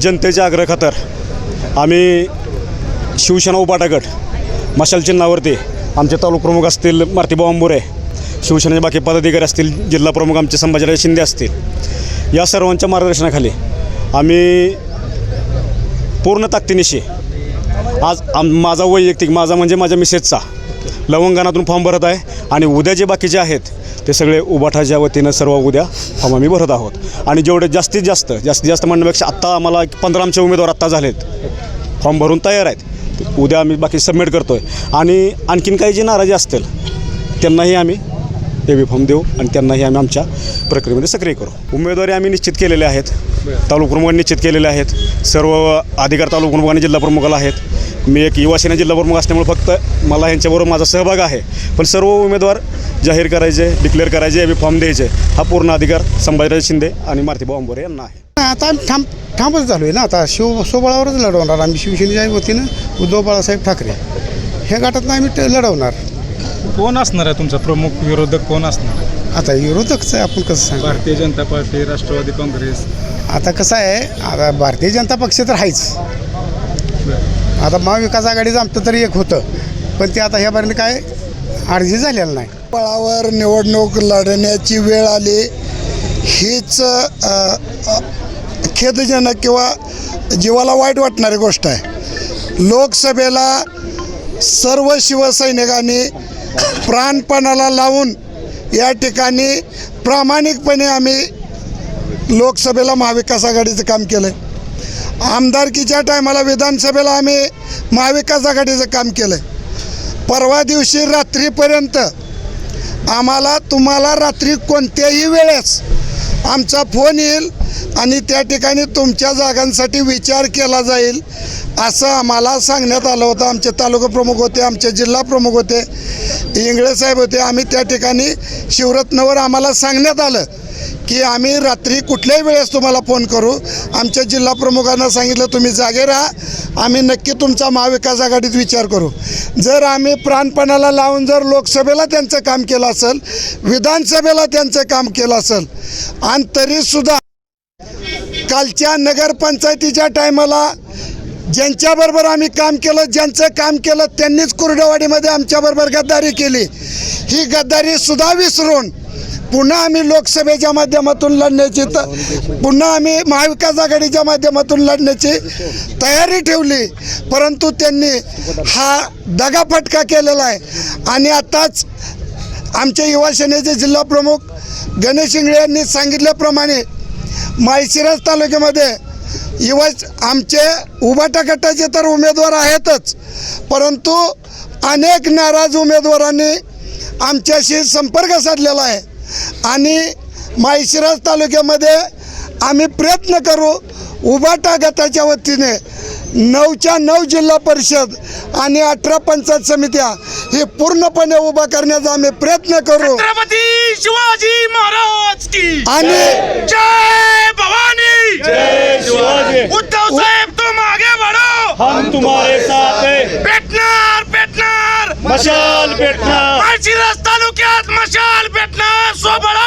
जनतेच्या आग्रहाखातर आम्ही शिवसेना उभाटा गट मशाल चिन्हावरती आमचे तालुका प्रमुख असतील मारुतीभाऊ आंबोरे, शिवसेनेचे बाकी पदाधिकारी असतील, जिल्हा प्रमुख आमचे संभाजीराव शिंदे असतील, या सर्वांच्या मार्गदर्शनाखाली आम्ही पूर्ण ताकदीनिशी आज माझा वैयक्तिक म्हणजे माझ्या मिसेसचा लवंगणातून फॉर्म भरत आहे आणि उद्या जे बाकीचे आहेत ते सगळे उभाटाच्या वतीनं सर्व उद्या फॉर्म आम्ही भरत आहोत आणि जेवढे जास्तीत जास्त म्हणण्यापेक्षा आत्ता आम्हाला 15 आमचे उमेदवार आत्ता झालेत, फॉर्म भरून तयार आहेत. उद्या आम्ही बाकी सबमिट करतो आहे आणि आणखीन काही जे नाराजी असतील त्यांनाही आम्ही एबी फॉर्म देऊ आणि त्यांनाही आम्ही आमच्या प्रक्रियेमध्ये सक्रिय करू. उमेदवारी आम्ही निश्चित केलेले आहेत, तालुका प्रमुखांनी निश्चित केलेले आहेत, सर्व अधिकार तालुका प्रमुखांनी जिल्हा प्रमुखाला आहेत. मी एक युवासेना जिल्हा प्रमुख असल्यामुळे फक्त मला ह्यांच्याबरोबर माझा सहभाग आहे, पण सर्व उमेदवार जाहीर करायचे, डिक्लेअर करायचे, एबी फॉर्म द्यायचे हा पूर्ण अधिकार संभाजीराव शिंदे आणि मारुतीभाऊ आंबोरे यांना आहे. आता आम्ही ठामच झालो आहे ना. आता स्वबळावरच लढवणार आम्ही. शिवसेनेच्या वतीनं उद्धव बाळासाहेब ठाकरे ह्या गटातनं आम्ही लढवणार. कोण असणार आहे तुमचा प्रमुख विरोधक, कोण असणार आहे? आता विरोधकच आहे, आपण कसं सांगू. भारतीय जनता पार्टी, राष्ट्रवादी काँग्रेस. आता कसं आहे, आता भारतीय जनता पक्ष तर आहेच. आता महाविकास आघाडीचं आमचं तरी एक होतं, पण ते आता ह्यापर्यंत काय अर्जी झालेलं नाही. पळावर निवडणूक लढण्याची वेळ आली हीच खेदजनक किंवा जीवाला वाईट वाटणारी गोष्ट आहे. लोकसभेला सर्व शिवसैनिकांनी प्राणपणाला लावून या ठिकाणी प्रामाणिकपणे आम्ही लोकसभेला महाविकास आघाडीचं काम केलं आहे. आमदारकीच्या टायमाला विधानसभेला आम्ही महाविकास आघाडीचं काम केलं आहे. परवा दिवशी रात्रीपर्यंत आम्हाला तुम्हाला रात्री कोणत्याही वेळेस आमचा फोन येईल आणि त्या ठिकाणी तुमच्या जागांसाठी विचार केला जाईल असं आम्हाला सांगण्यात आलं होतं. आमचे तालुका प्रमुख होते, आमचे जिल्हा प्रमुख होते, इंगळे साहेब होते. आम्ही त्या ठिकाणी शिवरत्नवर आम्हाला सांगण्यात आलं की आम्ही रात्री कुठल्याही वेळेस तुम्हाला फोन करू. आमच्या जिल्हा प्रमुखांना सांगितलं तुम्ही जागे राहा, आम्ही नक्की तुमचा महाविकास आघाडीत विचार करू. जर आम्ही प्राणपणाला लावून जर लोकसभेला त्यांचं काम केलं असेल, विधानसभेला त्यांचं काम केलं असेल आणि तरीसुद्धा कालच्या नगरपंचायतीच्या टायमाला ज्यांच्याबरोबर आम्ही काम केलं, ज्यांचं काम केलं त्यांनीच कुर्डेवाडीमध्ये आमच्याबरोबर गद्दारी केली. ही गद्दारीसुद्धा विसरून पुन्हा आम्ही लोकसभेच्या माध्यमातून लढण्याची पुन्हा आम्ही महाविकास आघाडीच्या माध्यमातून लढण्याची तयारी ठेवली, परंतु त्यांनी हा दगाफटका केलेला आहे. आणि आताच आमचे युवा सेनेचे जिल्हा प्रमुख गणेश इंगळे यांनी सांगितल्याप्रमाणे माळशिरस तालुक्यामध्ये आमचे उभाटा गटाचे तर उमेदवार आहेतच, परंतु अनेक नाराज उमेदवारांनी आमच्याशी संपर्क साधलेला आहे आणि माळशिरस तालुक्यामध्ये आम्ही प्रयत्न करू. उभाटा गटाच्या वतीने 9च्या 9 जिल्हा परिषद आणि 18 पंचायत समित्या हे पूर्णपणे उभा करण्याचा आम्ही प्रयत्न करू. छत्रपती शिवाजी महाराज की आणि जय भवानी, जय शिवाजी. उद्धव साहेब तुम आगे बढ़ो, हम तुम्हारे साथ हैं. पेटणार पेटणार मशाल पेटणार. माळशिरस तालुक्यात मशाल पेटणार. सोबळा